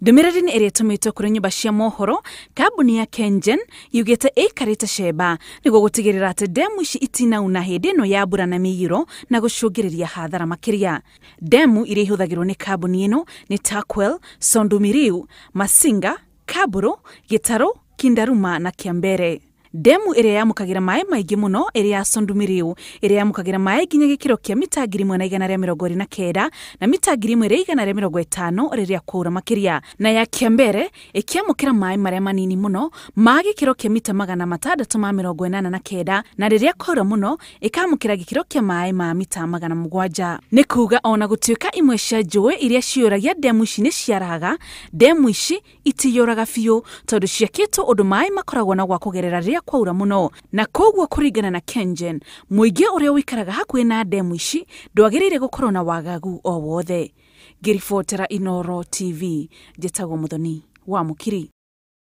Ndũmĩrĩri nĩ ĩrĩtũmĩtwo kũrĩ nyũmba cia mohoro, kambuni ya KenGen yugĩte ĩikarĩte cemba nĩguo gũtigĩrĩra atĩ ndemu ici itinauna hĩndĩ ĩno ya mbura na mĩiyũro na gũcũngĩrĩria hathara makĩria. Ndemu iria ihũthagĩrwo nĩ kambuni ĩno nĩ Turkwel, Sondu Miriu, Masinga, Kaburo, Gĩtarũ, Kindaruma na Kiambere. Ndemu ĩrĩa yamũkagĩra maĩ maingĩ mũno ĩrĩa ya Sondu Miriu ĩrĩa yamũkagĩra maĩ nginya gĩkĩro kĩa mita 1,129 na mita 1,150 rĩrĩa kwaura makĩria, na ya Kiambere ĩkĩamũkĩra maĩ marĩa manini mũno ma gĩkĩro kĩa mita 689 na rĩrĩa kwaura mũno ĩkamũkĩra gĩkĩro kĩa maĩ ma mita 700. Nĩ kuga ona gũtuĩka imwe cia njũĩ iria ciyũragia ndemu ici nĩ ciaraga, ndemu ici itiyũraga biũ tondũ ciakĩtwo ũndũ maĩ makoragwo na gwa kũgerera rĩrĩa kwaura mũno, na koguo kũringana na KenGen, mũingĩ ũrĩa wĩikaraga hakuhĩ na ndemu ici ndwagĩrĩire gũkorwo na wagagu o wothe. Ngĩribotera Inooro TV, njĩtagwo Muthoni wa Mũkiri.